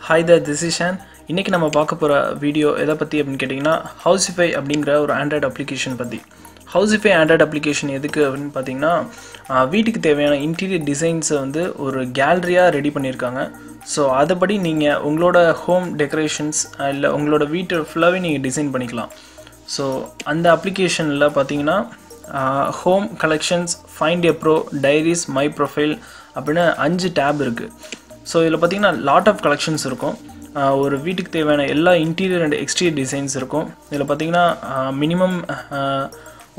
Hi there, this is Shan. இன்னைக்கு நம்ம பார்க்க போற வீடியோ எதை பத்தி அப்படினு கேட்டிங்கனா Housify அப்படிங்கற ஒரு Android application பத்தி. Housify Android application எதுக்கு அப்படினு பாத்தீங்கன்னா வீட்டுக்கு தேவையான இன்டீரியர் டிசைன்ஸ் வந்து ஒரு கேலரியா ரெடி பண்ணிருக்காங்க. சோ அதபடி நீங்க உங்களோட ஹோம் டெக்கரேஷன்ஸ் இல்ல உங்களோட வீட்டை ஃபுல்லாவே நீங்க டிசைன் பண்ணிக்கலாம். சோ அந்த அப்ளிகேஷன்ல பாத்தீங்கன்னா home collections, find a bro, diaries, my profile அப்படின 5 tab இருக்கு. ஸோ இதில் பார்த்தீங்கன்னா லாட் ஆஃப் கலெக்ஷன்ஸ் இருக்கும். ஒரு வீட்டுக்கு தேவையான எல்லா இன்டீரியர் அண்ட் எக்ஸ்டீரியர் டிசைன்ஸ் இருக்கும். இதில் பார்த்தீங்கன்னா மினிமம்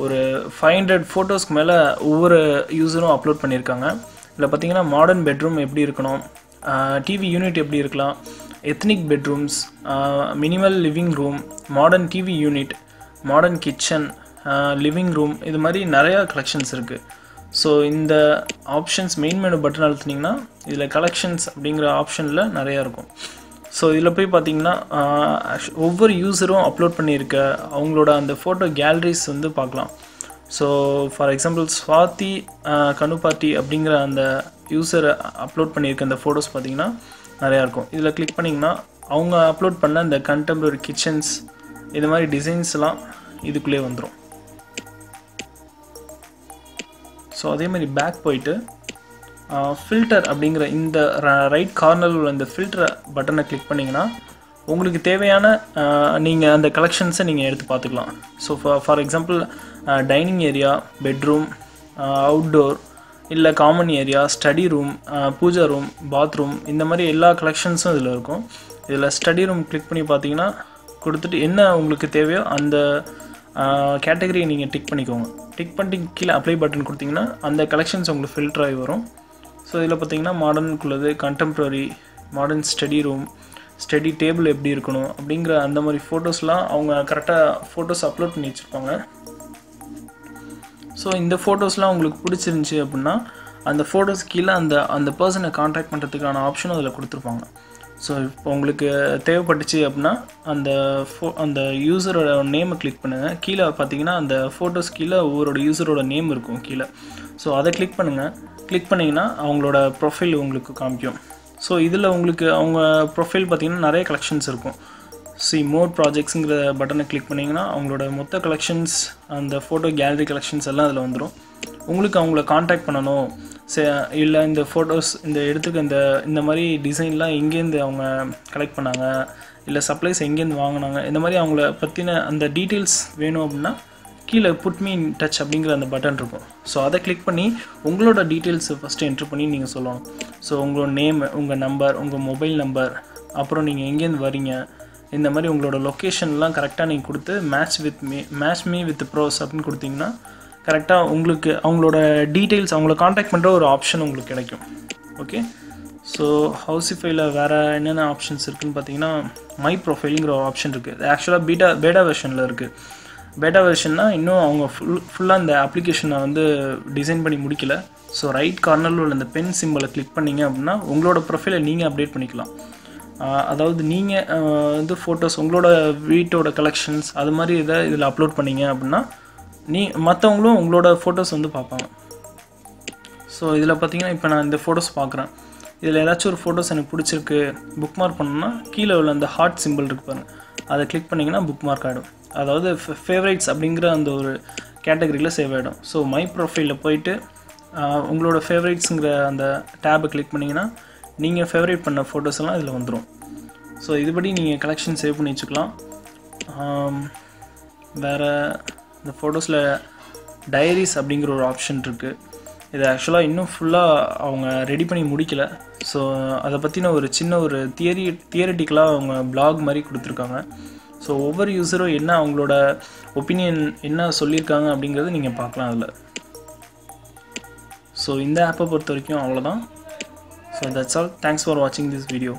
ஒரு 500 ஃபோட்டோஸ்க்கு மேலே ஒவ்வொரு யூஸரும் அப்லோட் பண்ணியிருக்காங்க. இதில் பார்த்தீங்கன்னா மாடர்ன் பெட்ரூம் எப்படி இருக்கணும், டிவி யூனிட் எப்படி இருக்கலாம், ethnic bedrooms, minimal living room, modern TV unit, modern kitchen, living room, இது மாதிரி நிறையா கலெக்ஷன்ஸ் இருக்குது. ஸோ இந்த ஆப்ஷன்ஸ் மெயின் மெனு பட்டன் அழுத்தினீங்கன்னா இதில் கலெக்ஷன்ஸ் அப்படிங்கிற ஆப்ஷனில் நிறையா இருக்கும். ஸோ இதில் போய் பார்த்தீங்கன்னா ஒவ்வொரு யூஸரும் அப்லோட் பண்ணியிருக்க அவங்களோட அந்த ஃபோட்டோ கேலரிஸ் வந்து பார்க்கலாம். ஸோ ஃபார் எக்ஸாம்பிள் ஸ்வாதி கனுபாட்டி அப்படிங்கிற அந்த யூஸர் அப்லோட் பண்ணியிருக்க அந்த ஃபோட்டோஸ் பார்த்தீங்கன்னா நிறையா இருக்கும். இதில் கிளிக் பண்ணிங்கன்னா அவங்க அப்லோட் பண்ண இந்த கண்டெம்பரரி கிச்சன்ஸ் இது மாதிரி டிசைன்ஸ்லாம் இதுக்குள்ளே வந்துடும். ஸோ அதே மாதிரி பேக் போயிட்டு ஃபில்டர் அப்படிங்கிற இந்த ரைட் கார்னரில் உள்ள இந்த ஃபில்டர் பட்டனை கிளிக் பண்ணிங்கன்னா உங்களுக்கு தேவையான நீங்கள் அந்த கலெக்ஷன்ஸை நீங்கள் எடுத்து பார்த்துக்கலாம். So for example dining area, bedroom, outdoor, இல்லை common area, study room, puja room, bathroom, இந்த மாதிரி எல்லா கலெக்ஷன்ஸும் இதில் இருக்கும். இதில் ஸ்டடி ரூம் கிளிக் பண்ணி பார்த்தீங்கன்னா கொடுத்துட்டு என்ன உங்களுக்கு தேவையோ அந்த கேட்டகரியை நீங்கள் டிக் பண்ணிக்கோங்க. டிக் பண்ணிட்டு கீழே அப்ளை பட்டன் கொடுத்தீங்கன்னா அந்த கலெக்ஷன்ஸ் உங்களுக்கு ஃபில்டர் ஆகி வரும். ஸோ இதில் பார்த்தீங்கன்னா மாடர்னுக்குள்ளது, contemporary, modern study room, study table எப்படி இருக்கணும் அப்படிங்கிற அந்த மாதிரி ஃபோட்டோஸ்லாம் அவங்க கரெக்டாக ஃபோட்டோஸ் அப்லோட் பண்ணி வச்சுருப்பாங்க. ஸோ இந்த ஃபோட்டோஸ்லாம் உங்களுக்கு பிடிச்சிருந்துச்சி அப்படின்னா அந்த ஃபோட்டோஸ் கீழே அந்த பர்சனை கான்டாக்ட் பண்ணுறதுக்கான ஆப்ஷனும் அதில் கொடுத்துருப்பாங்க. ஸோ இப்போ உங்களுக்கு தேவைப்பட்டுச்சு அப்படின்னா அந்த யூஸரோட நேமை கிளிக் பண்ணுங்கள். கீழே பார்த்தீங்கன்னா அந்த ஃபோட்டோஸ் கீழே ஒவ்வொரு யூஸரோட நேம் இருக்கும் கீழே. ஸோ அதை கிளிக் பண்ணுங்கள். கிளிக் பண்ணிங்கன்னா அவங்களோட ப்ரொஃபைல் உங்களுக்கு காமிக்கும். ஸோ இதில் உங்களுக்கு அவங்க ப்ரொஃபைல் பார்த்தீங்கன்னா நிறைய கலெக்ஷன்ஸ் இருக்கும். மோர் ப்ராஜெக்ட்ஸுங்கிற பட்டனை கிளிக் பண்ணிங்கன்னா அவங்களோட மொத்த கலெக்ஷன்ஸ், அந்த ஃபோட்டோ கேலரி கலெக்ஷன்ஸ் எல்லாம் அதில் வந்துடும். உங்களுக்கு அவங்கள கான்டாக்ட் பண்ணணும் இல்லை இந்த ஃபோட்டோஸ் இந்த இடத்துக்கு இந்த மாதிரி டிசைன்லாம் எங்கேருந்து அவங்க கலெக்ட் பண்ணாங்க, இல்லை சப்ளைஸ் எங்கேருந்து வாங்கினாங்க, இந்த மாதிரி அவங்கள பற்றின அந்த டீட்டெயில்ஸ் வேணும் அப்படின்னா கீழே புட் மீ இன் டச் அப்படிங்கிற அந்த பட்டன் இருக்கும். ஸோ அதை கிளிக் பண்ணி உங்களோட டீட்டெயில்ஸை ஃபஸ்ட்டு என்ட்ரு பண்ணி நீங்கள் சொல்லணும். ஸோ உங்களோட நேம், உங்கள் நம்பர், உங்கள் மொபைல் நம்பர், அப்புறம் நீங்கள் எங்கேருந்து வரீங்க, இந்த மாதிரி உங்களோட லொக்கேஷன்லாம் கரெக்டாக நீங்கள் கொடுத்து மேட்ச் மீ வித் ப்ரோஸ் அப்படின்னு கொடுத்தீங்கன்னா கரெக்டாக உங்களுக்கு அவங்களோட டீட்டெயில்ஸ் அவங்கள காண்டாக்ட் பண்ணுற ஒரு ஆப்ஷன் உங்களுக்கு கிடைக்கும். ஓகே, ஸோ ஹவுசிஃபைல வேறு என்னென்ன ஆப்ஷன்ஸ் இருக்குதுன்னு பார்த்தீங்கன்னா மை ப்ரொஃபைலுங்கிற ஒரு ஆப்ஷன் இருக்குது. ஆக்சுவலாக பேட்டா வெர்ஷனில் இருக்குது. பேட்டா வெர்ஷன்னா இன்னும் அவங்க ஃபுல்லாக இந்த அப்ளிகேஷனை வந்து டிசைன் பண்ணி முடிக்கல. ஸோ ரைட் கார்னரில் உள்ள இந்த பென் சிம்பிளை கிளிக் பண்ணிங்க அப்படின்னா உங்களோட ப்ரொஃபைலை நீங்கள் அப்டேட் பண்ணிக்கலாம். அதாவது நீங்கள் வந்து ஃபோட்டோஸ் உங்களோட வீட்டோட கலெக்ஷன்ஸ் அது மாதிரி இதில் அப்லோட் பண்ணிங்க அப்படின்னா மற்றவங்களும் உங்களோட ஃபோட்டோஸ் வந்து பார்ப்பாங்க. ஸோ இதில் பார்த்தீங்கன்னா இப்போ நான் இந்த ஃபோட்டோஸ் பார்க்குறேன். இதில் ஏதாச்சும் ஒரு ஃபோட்டோஸ் எனக்கு பிடிச்சிருக்கு புக் மார்க் பண்ணணும்னா கீழே உள்ள அந்த ஹார்ட் சிம்பிள் இருக்கு பாருங்கள், அதை கிளிக் பண்ணிங்கன்னா புக் மார்க் ஆகிடும். அதாவது ஃபேவரைட்ஸ் அப்படிங்கிற அந்த ஒரு கேட்டகரியில் சேவ் ஆகிடும். ஸோ மை ப்ரொஃபைலில் போயிட்டு உங்களோட ஃபேவரைட்ஸுங்கிற அந்த டேபை கிளிக் பண்ணிங்கன்னா நீங்கள் ஃபேவரைட் பண்ண ஃபோட்டோஸ் எல்லாம் இதில் வந்துடும். ஸோ இதுபடி நீங்கள் கலெக்ஷன் சேவ் பண்ணி வச்சுக்கலாம். வேறு இந்த ஃபோட்டோஸில் டைரிஸ் அப்படிங்கிற ஒரு ஆப்ஷன் இருக்குது. இது ஆக்சுவலாக இன்னும் ஃபுல்லாக அவங்க ரெடி பண்ணி முடிக்கலை. ஸோ அதை பற்றின ஒரு சின்ன ஒரு தியரிட்டிக்கலாக அவங்க பிளாக் மாதிரி கொடுத்துருக்காங்க. ஸோ ஒவ்வொரு யூஸரும் என்ன அவங்களோட ஒப்பீனியன் என்ன சொல்லியிருக்காங்க அப்படிங்கிறது நீங்கள் பார்க்கலாம் அதில். ஸோ இந்த ஆப்பை பொறுத்த வரைக்கும் அவ்வளோதான். So that's all. Thanks for வாட்சிங் திஸ் வீடியோ.